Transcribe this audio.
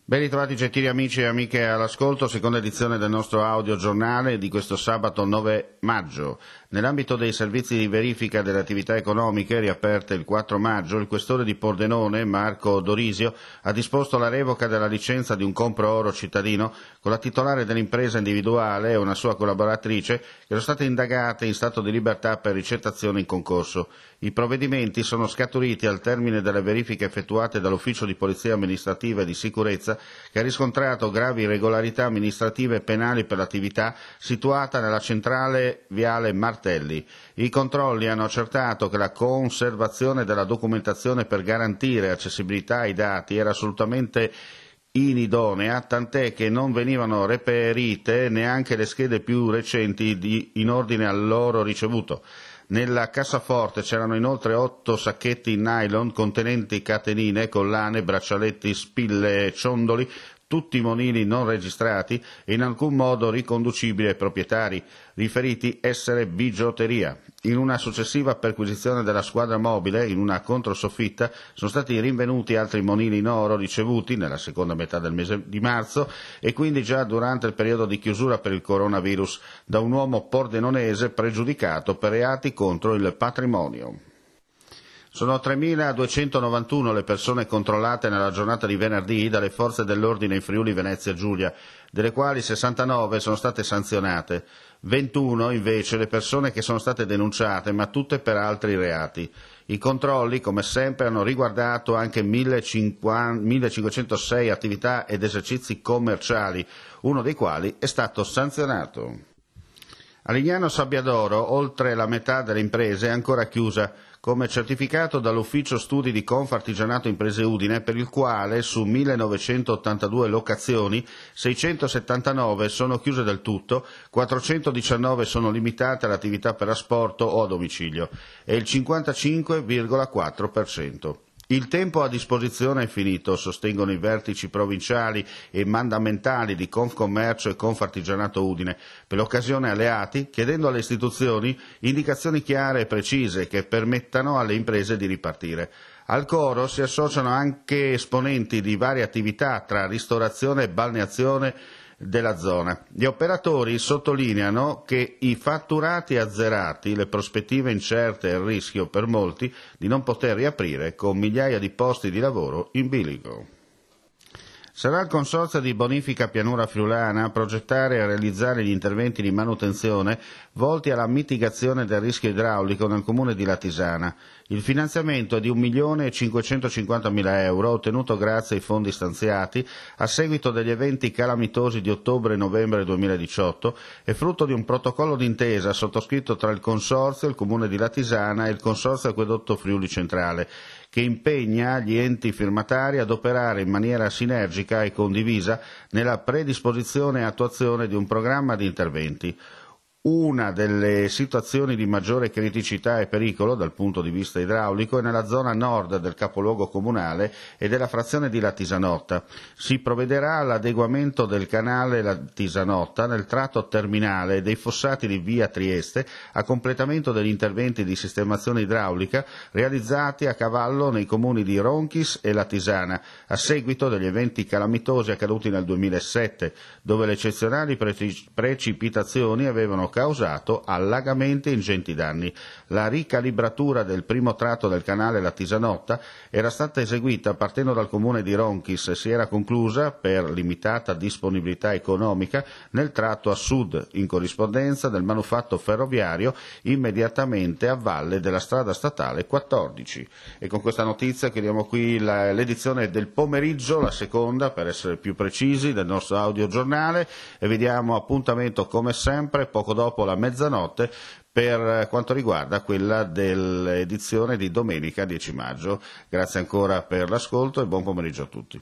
Ben ritrovati gentili amici e amiche all'ascolto, seconda edizione del nostro audiogiornale di questo sabato 9 maggio. Nell'ambito dei servizi di verifica delle attività economiche riaperte il 4 maggio, il questore di Pordenone, Marco Dorisio, ha disposto la revoca della licenza di un compro oro cittadino con la titolare dell'impresa individuale e una sua collaboratrice che sono state indagate in stato di libertà per ricettazione in concorso. I provvedimenti sono scaturiti al termine delle verifiche effettuate dall'Ufficio di Polizia Amministrativa e di Sicurezza, che ha riscontrato gravi irregolarità amministrative e penali per l'attività situata nella centrale viale Martelli. I controlli hanno accertato che la conservazione della documentazione per garantire accessibilità ai dati era assolutamente inidonea, tant'è che non venivano reperite neanche le schede più recenti in ordine al loro ricevuto. Nella cassaforte c'erano inoltre 8 sacchetti in nylon contenenti catenine, collane, braccialetti, spille e ciondoli, tutti monili non registrati e in alcun modo riconducibili ai proprietari, riferiti essere bigiotteria. In una successiva perquisizione della squadra mobile, in una controsoffitta, sono stati rinvenuti altri monili in oro ricevuti nella seconda metà del mese di marzo e quindi già durante il periodo di chiusura per il coronavirus da un uomo pordenonese pregiudicato per reati contro il patrimonio. Sono 3.291 le persone controllate nella giornata di venerdì dalle forze dell'ordine in Friuli Venezia Giulia, delle quali 69 sono state sanzionate, 21 invece le persone che sono state denunciate, ma tutte per altri reati. I controlli, come sempre, hanno riguardato anche 1.506 attività ed esercizi commerciali, uno dei quali è stato sanzionato. A Lignano Sabbiadoro, oltre la metà delle imprese è ancora chiusa, come certificato dall'Ufficio Studi di Confartigianato Imprese Udine, per il quale su 1982 locazioni 679 sono chiuse del tutto, 419 sono limitate all'attività per asporto o a domicilio e il 55,4%. Il tempo a disposizione è finito, sostengono i vertici provinciali e mandamentali di Confcommercio e Confartigianato Udine, per l'occasione alleati, chiedendo alle istituzioni indicazioni chiare e precise che permettano alle imprese di ripartire. Al coro si associano anche esponenti di varie attività tra ristorazione e balneazione della zona. Gli operatori sottolineano che i fatturati azzerati, le prospettive incerte e il rischio per molti di non poter riaprire con migliaia di posti di lavoro in bilico. Sarà il Consorzio di Bonifica Pianura Friulana a progettare e realizzare gli interventi di manutenzione volti alla mitigazione del rischio idraulico nel comune di Latisana. Il finanziamento è di 1.550.000 euro, ottenuto grazie ai fondi stanziati a seguito degli eventi calamitosi di ottobre e novembre 2018 e frutto di un protocollo d'intesa sottoscritto tra il Consorzio, il comune di Latisana e il Consorzio Acquedotto Friuli Centrale, che impegna gli enti firmatari ad operare in maniera sinergica e condivisa nella predisposizione e attuazione di un programma di interventi. Una delle situazioni di maggiore criticità e pericolo dal punto di vista idraulico è nella zona nord del capoluogo comunale e della frazione di Latisanotta. Si provvederà all'adeguamento del canale Latisanotta nel tratto terminale dei fossati di via Trieste a completamento degli interventi di sistemazione idraulica realizzati a cavallo nei comuni di Ronchis e Latisana a seguito degli eventi calamitosi accaduti nel 2007, dove le eccezionali precipitazioni avevano causato allagamenti e ingenti danni. La ricalibratura del primo tratto del canale Latisanotta era stata eseguita partendo dal comune di Ronchis e si era conclusa, per limitata disponibilità economica, nel tratto a sud, in corrispondenza del manufatto ferroviario immediatamente a valle della strada statale 14. E con questa notizia chiudiamo qui l'edizione del pomeriggio, la seconda per essere più precisi, del nostro audiogiornale, e vi diamo appuntamento come sempre poco dopo la mezzanotte per quanto riguarda quella dell'edizione di domenica 10 maggio. Grazie ancora per l'ascolto e buon pomeriggio a tutti.